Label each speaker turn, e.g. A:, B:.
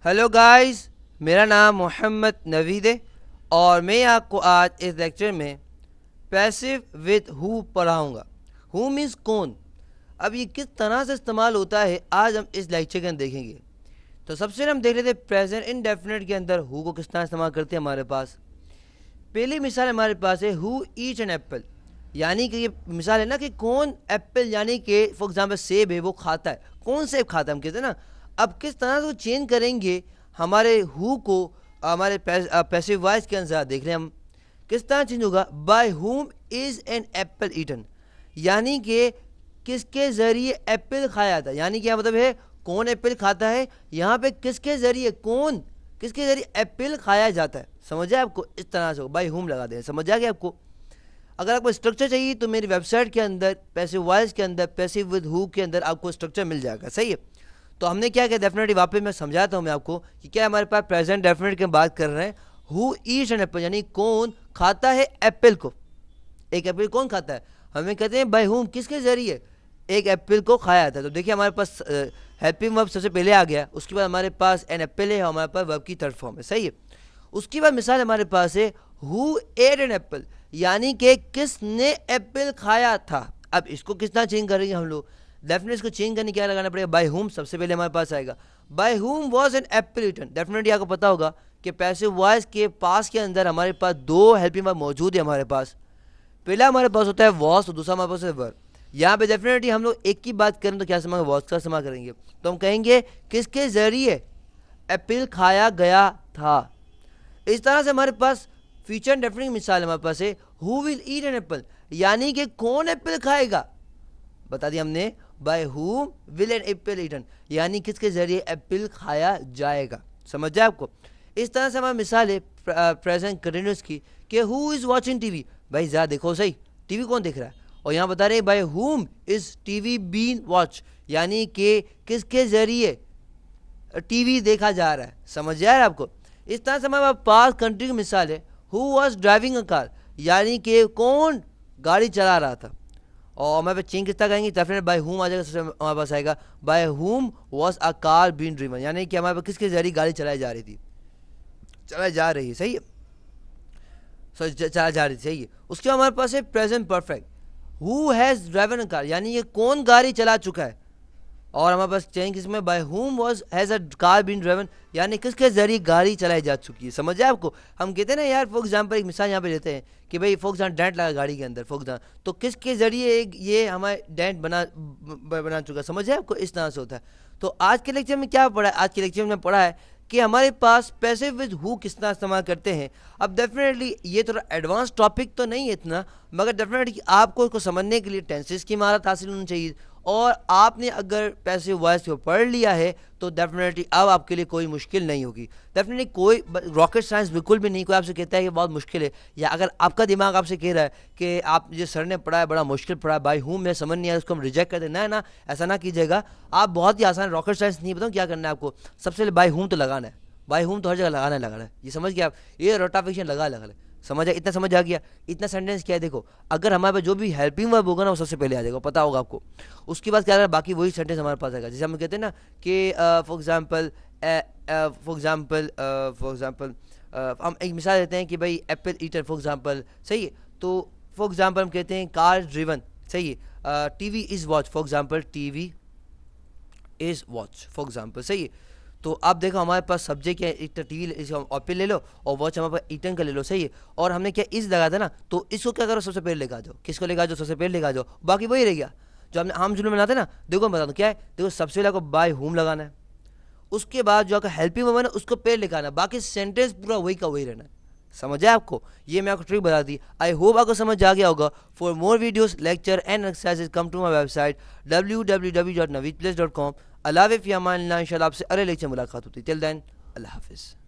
A: Hello guys, मेरा नाम मोहम्मद नवीद है और मैं आपको आज इस लेक्चर में पैसिव विद हु पढ़ाऊँगा। हु मीन्स कौन। अब ये किस तरह से इस्तेमाल होता है आज हम इस लेक्चर के अंदर देखेंगे। तो सबसे पहले हम देख लेते हैं प्रेजेंट इंडेफिनिट के अंदर हु को किस तरह इस्तेमाल करते हैं। हमारे पास पहली मिसाल हमारे पास है हु ईट एन एप्पल, यानी कि ये मिसाल है ना कि कौन एप्पल, यानी कि फॉर एग्जाम्पल सेब है वो खाता है। कौन सेब खाता है हम कहते हैं ना। अब किस तरह से वो चेंज करेंगे हमारे हु को हमारे पैसिव वॉइस के अंदर देख रहे हैं हम किस तरह चेंज होगा। By whom is an apple eaten, यानी कि किसके जरिए एप्पल खाया था, यानी क्या मतलब है कौन एप्पल खाता है। यहाँ पे किसके जरिए, कौन किसके जरिए एप्पल खाया जाता है। समझ आए आपको। इस तरह से बाय हुम लगा दें, समझ आ गया आपको। अगर आपको स्ट्रक्चर चाहिए तो मेरी वेबसाइट के अंदर पैसिव वॉइस के अंदर पैसिव विद हु के अंदर आपको स्ट्रक्चर मिल जाएगा। सही है। तो हमने क्या किया, डेफिनेटली वापस मैं समझाता हूँ मैं आपको कि क्या हमारे पास प्रेजेंट डेफिनेट की बात कर रहे हैं। हु ईट्स एन एप्पल, यानी कौन खाता है एप्पल को। एक एप्पल कौन खाता है, हमें कहते हैं बाय हुम, किसके जरिए एक एप्पल को खाया था। तो देखिए हमारे पास हेल्पिंग वर्ब सबसे पहले आ गया, उसके बाद हमारे पास एन एप्पल है, हमारे पास वर्ब की थर्ड फॉर्म है। सही है। उसके बाद मिसाल हमारे पास है हु एट एन एप्पल, यानी कि किसने एप्पल खाया था। अब इसको किस तरह चेंज करेंगे हम लोग। डेफिनेटली इसको चेंज करने क्या लगाना पड़ेगा, बाय हुम सबसे पहले हमारे पास आएगा। By whom was an apple eaten. Definitely आपको पता होगा कि पैसिव वॉइस के पास के अंदर हमारे पास दो हेल्पिंग वर्ब मौजूद है हमारे पास। पहला हमारे पास होता है वॉस, तो दूसरा हमारे पास है वर्ब। यहाँ पे डेफिनेटली हम लोग एक की बात करें तो क्या इस्तेमाल, वॉस का इस्तेमाल करेंगे। तो हम कहेंगे किसके जरिए एप्पल खाया गया था। इस तरह से हमारे पास फ्यूचर डेफिनेट मिसाल हमारे पास है who will eat an apple, यानी कि कौन एप्पल खाएगा। बता दिया हमने by who will an apple eaten, यानी किसके जरिए एप्पल खाया जाएगा। समझ जाए आपको। इस तरह से हमारा मिसाल है प्रेजेंट कंटिन्यूस की कि हु इज वॉचिंग टीवी, भाई जरा देखो सही टीवी कौन देख रहा है। और यहाँ बता रहे हैं by whom is TV been watch, यानी कि किसके जरिए टीवी देखा जा रहा है। समझ जा रहा है आपको। इस तरह से हमारे पास कंट्री की मिसाल है who was driving a car, यानी कि कौन गाड़ी चला रहा था। और हमारे पास चेंज किस तरह करेंगे, डेफिनेट बाय हुम आ जाएगा। सबसे हमारे पास आएगा by whom was a car been driven, यानी कि हमारे पास किसके जरिए गाड़ी चलाई जा रही थी, चलाई जा रही है। सही है, सॉरी चला जा रही थी। सही है। उसके बाद हमारे पास है present perfect, who has driven a car, यानी ये कौन गाड़ी चला चुका है। और हमारे पास चेंज किसमें, by whom was has a car been driven, यानी किसके जरिए गाड़ी चलाई जा चुकी है। समझ आए आपको। हम कहते हैं ना यार, फॉर एग्जाम्पल एक मिसाल यहाँ पे लेते हैं कि भाई फॉर एग्जाम्पल डेंट लगा गाड़ी के अंदर फॉर एग्जाम्पल, तो किसके जरिए एक ये हमारे डेंट बना चुका है। समझ आए आपको। इस तरह से होता है। तो आज के लेक्चर में क्या पढ़ा है, आज के लेक्चर में पढ़ा है कि हमारे पास पैसिव विद हु किस तरह इस्तेमाल करते हैं। अब डेफिनेटली ये थोड़ा एडवांस टॉपिक तो नहीं है इतना, मगर डेफिनेटली आपको इसको समझने के लिए टेंसेस की महारत हासिल होनी चाहिए। और आपने अगर पैसिव वॉइस को पढ़ लिया है तो डेफिनेटली अब आपके लिए कोई मुश्किल नहीं होगी। डेफिनेटली कोई रॉकेट साइंस बिल्कुल भी नहीं। कोई आपसे कहता है कि बहुत मुश्किल है, या अगर आपका दिमाग आपसे कह रहा है कि आप जो सर ने पढ़ा है बड़ा मुश्किल पढ़ा है, बाय हूँ मैं समझ नहीं आया, उसको हम रिजेक्ट कर दें, ना ऐसा ना कीजिएगा। आप बहुत ही आसान, रॉकेट साइंस नहीं बताऊँ क्या करना है आपको। सबसे पहले बाय हूँ तो लगाना है, बाय हूँ तो हर जगह लगाना है। ये समझ गया आप, ये रोटाफिक्शन लगा है। समझ आ, इतना समझ आ गया। इतना सेंटेंस क्या है देखो, अगर हमारे पास जो भी हेल्पिंग वर्ब होगा ना वो सबसे पहले आ जाएगा, पता होगा आपको। उसके बाद क्या बाकी वही सेंटेंस हमारे पास आएगा। जैसे हम कहते हैं ना कि फॉर एग्जांपल हम एक मिसाल देते हैं कि भाई एप्पल ईटर फॉर एग्जांपल। सही है। तो फॉर एग्जांपल हम कहते हैं कार ड्रिवन। सही है। TV is watch for example, TV is watch for example. सही है। तो आप देखो हमारे पास सब्जेक्ट क्या है, टीवी एप्पल ले लो और वॉच हमारे पास ईटन का ले लो। सही है। और हमने क्या इस लगा था ना, तो इसको क्या करो सबसे पहले लेगा जाओ। किसको लेगा जाओ, सबसे पहले लेगा जाओ। बाकी वही रह गया जो हमने आम जुमले में बनाते ना। देखो मैं बता दूँ क्या है, देखो सबसे पहले आपको बाय होम लगाना है, उसके बाद जो आपका हेल्पिंग वर्ब है ना उसको पहले लिखाना है, बाकी सेंटेंस पूरा वही का वही रहना है। समझ आया आपको। ये मैं आपको ट्रिक बता दी। आई होप आपको समझ आ गया होगा। For more videos lecture and exercises come to my website www.naveedplace.com। अल्लाह हाफ़िज़। इंशाल्लाह आपसे अगले लेक्चर मुलाकात होती है। टिल देन अल्लाह हाफ़िज़।